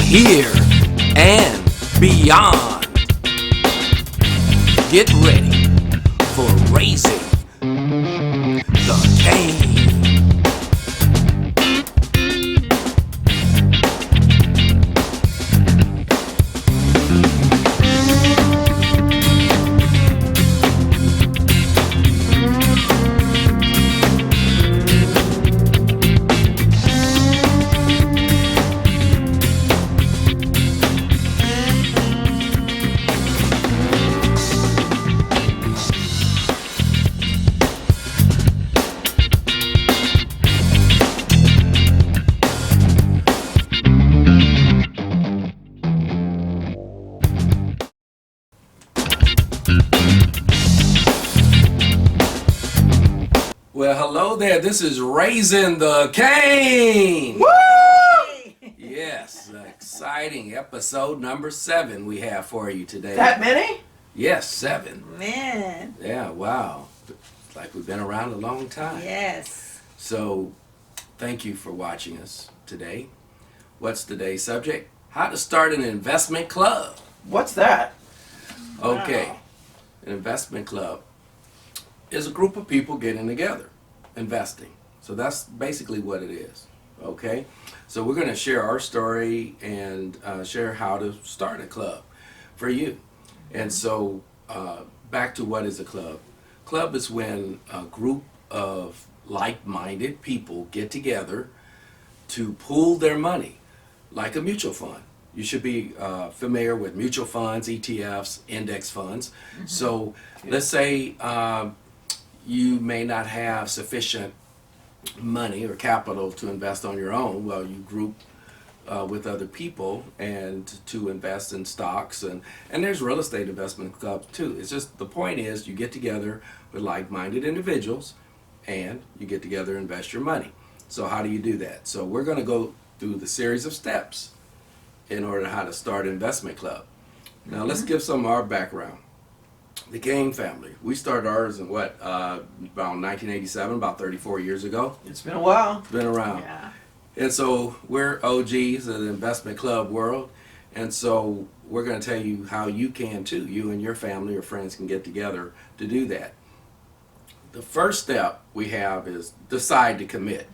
here and beyond. Get ready for raising the cane. Well, hello there. This is Raising the Cane. Woo! Yes, exciting episode number 7 we have for you today. That many? Yes, 7. Man. Yeah, wow. It's like we've been around a long time. Yes. So, thank you for watching us today. What's today's subject? How to start an investment club. What's that? Okay. Wow. An investment club is a group of people getting together, investing. So that's basically what it is. Okay? So we're going to share our story and share how to start a club for you. And so back to what is a club. Club is when a group of like-minded people get together to pool their money, like a mutual fund. You should be familiar with mutual funds, ETFs, index funds. Mm-hmm. So let's say you may not have sufficient money or capital to invest on your own. Well, you group with other people and to invest in stocks, and there's real estate investment clubs too. It's just the point is you get together with like-minded individuals and you get together and invest your money. So how do you do that? So we're going to go through the series of steps in order how to start an investment club. Now let's give some of our background. The Game family. We started ours in around 1987, about 34 years ago. It's been a while. It's been around. Yeah. And so we're OGs of the investment club world. And so we're going to tell you how you can too. You and your family or friends can get together to do that. The first step we have is decide to commit.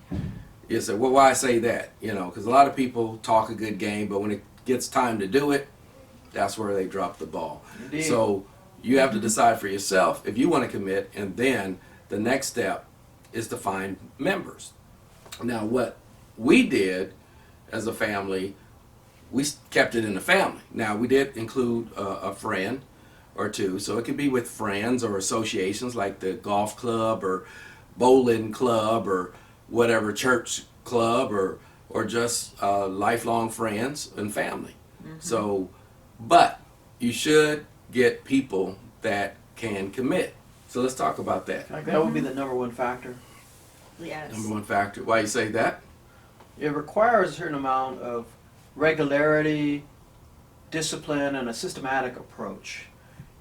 You say, well, why I say that? Because a lot of people talk a good game, but when it gets time to do it, that's where they drop the ball. Indeed. So you have to decide for yourself if you want to commit, and then the next step is to find members. Now, what we did as a family, we kept it in the family. Now, we did include a friend or two, so it could be with friends or associations like the golf club or bowling club or whatever, church club, or just lifelong friends and family. Mm-hmm. So, but you should get people that can commit. So let's talk about that. Like that would be the number one factor. Yes. Number one factor. Why you say that? It requires a certain amount of regularity, discipline, and a systematic approach.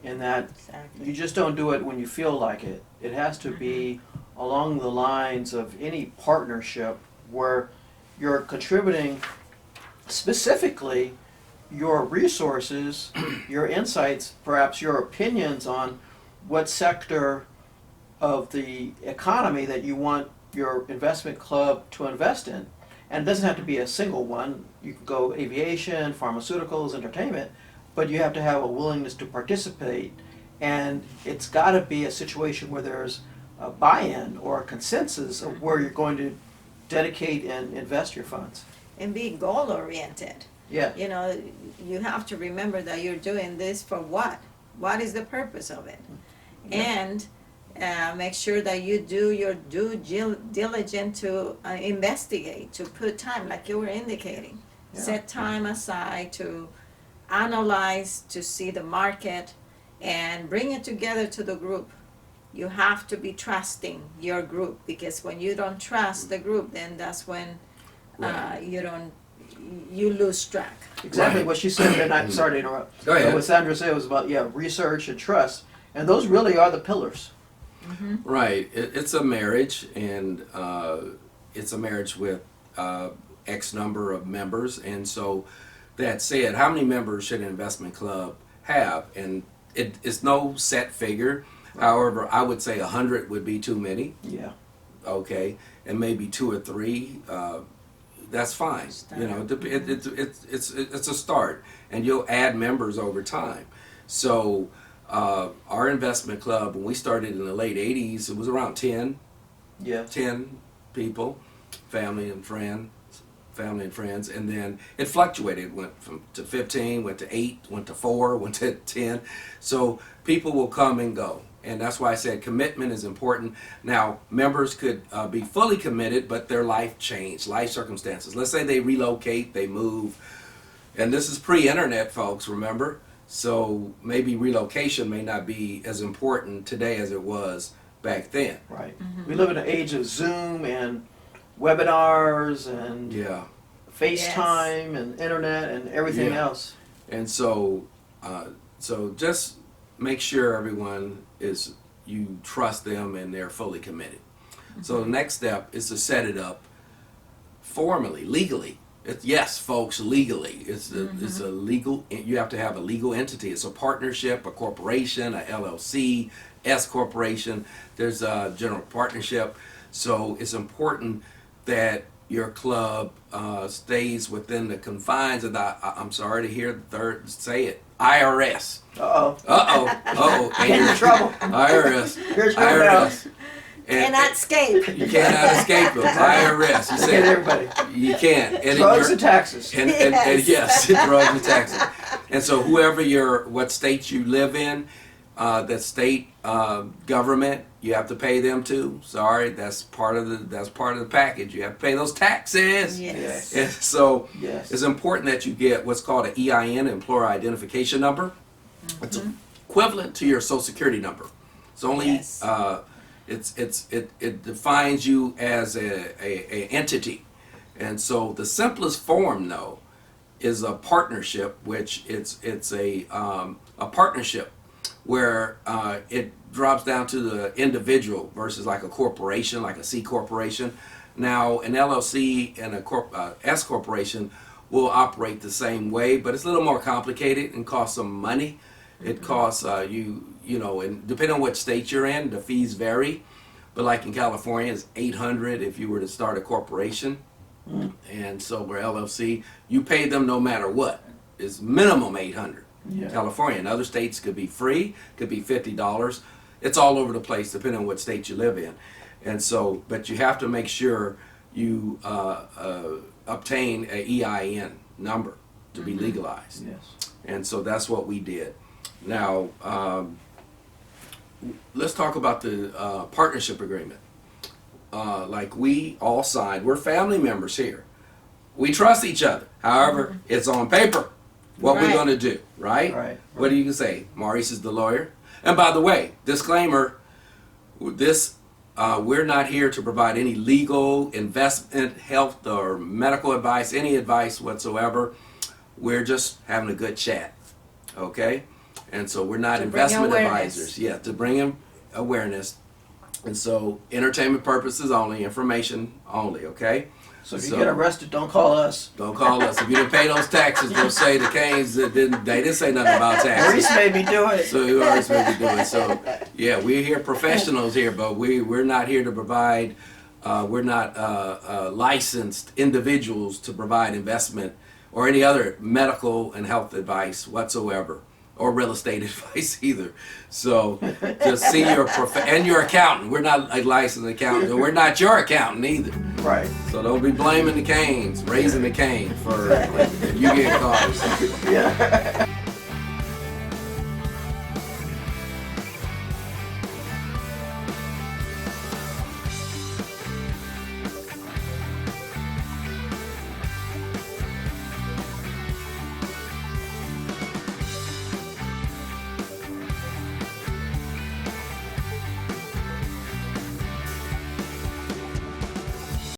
In that Exactly. you just don't do it when you feel like it. It has to be along the lines of any partnership where you're contributing specifically your resources, your insights, perhaps your opinions on what sector of the economy that you want your investment club to invest in. And it doesn't have to be a single one. You can go aviation, pharmaceuticals, entertainment, but you have to have a willingness to participate. And it's got to be a situation where there's a buy-in or a consensus of where you're going to dedicate and invest your funds. And be goal oriented. Yeah. You have to remember that you're doing this for what? What is the purpose of it? Yeah. And make sure that you do your due diligence to investigate, to put time, like you were indicating. Yeah. Set time aside to analyze, to see the market, and bring it together to the group. You have to be trusting your group, because when you don't trust the group, then that's when Right. you lose track. Exactly Right. what she said, and I'm sorry to interrupt. Go ahead. What Sandra said was about research and trust, and those really are the pillars. Mm-hmm. Right. It's a marriage, and it's a marriage with X number of members, and so that said, how many members should an investment club have? And it's no set figure. However, I would say 100 would be too many. Yeah. Okay, and maybe 2 or 3. That's fine. You know, it's a start, and you'll add members over time. So our investment club, when we started in the late 80s, it was around 10 Yes. people, family and friends, and then it fluctuated. It went to 15, went to 8, went to 4, went to 10. So people will come and go, and that's why I said commitment is important. Now, members could be fully committed, but their life changed, life circumstances. Let's say they relocate, they move, and this is pre-internet, folks, remember? So maybe relocation may not be as important today as it was back then. Right. We live in an age of Zoom and webinars and Yeah. FaceTime and internet and everything Yeah. else. And so, so just make sure everyone you trust them and they're fully committed. So the next step is to set it up formally, legally. Yes, folks, legally. It's a legal, you have to have a legal entity. It's a partnership, a corporation, a LLC, S corporation. There's a general partnership. So it's important that your club stays within the confines of the, I'm sorry to hear the third, say it, IRS. Uh-oh. Uh-oh. Get in trouble. IRS. Here's your bell. Cannot escape. You cannot escape them. IRS. You Get said everybody. you can't. And Drugs and taxes. and Yes. yes, drugs and taxes. And so whoever what state you live in, that state government, you have to pay them too. Sorry, that's part of the package. You have to pay those taxes. Yes. And so Yes. it's important that you get what's called an EIN, Employer Identification Number. It's equivalent to your Social Security number. It's only Yes. it defines you as a entity. And so the simplest form though is a partnership, which it's a partnership where it drops down to the individual versus like a corporation, like a C corporation. Now an LLC and a S corporation will operate the same way, but it's a little more complicated and costs some money. It costs you know, and depending on what state you're in, the fees vary. But like in California, it's $800 if you were to start a corporation. And so for LLC, you pay them no matter what. It's minimum $800. Yeah. California. In other states could be free, could be $50. It's all over the place depending on what state you live in. And so, but you have to make sure you obtain a EIN number to be legalized. Yes. And so that's what we did. Now, let's talk about the partnership agreement. Like we all signed, we're family members here. We trust each other. However, it's on paper what we're Right. going to do, right? Right. What do you say? Maurice is the lawyer. And by the way, disclaimer, this we're not here to provide any legal, investment, health, or medical advice, any advice whatsoever. We're just having a good chat, okay? And so we're not To bring investment awareness. advisors. Yeah, to bring in awareness. And so entertainment purposes only, information only, okay? So if you get arrested, don't call us. Don't call us. If you didn't pay those taxes, they'll say the Canes they didn't say nothing about taxes. Maurice made me do it. So you always supposed to do it. So yeah, we're here professionals here, but we're not here to provide. We're not licensed individuals to provide investment or any other medical and health advice whatsoever, or real estate advice either. So just see your and your accountant. We're not a licensed accountant, and we're not your accountant either. Right. So don't be blaming the Canes, raising the cane for you get caught or something. Yeah.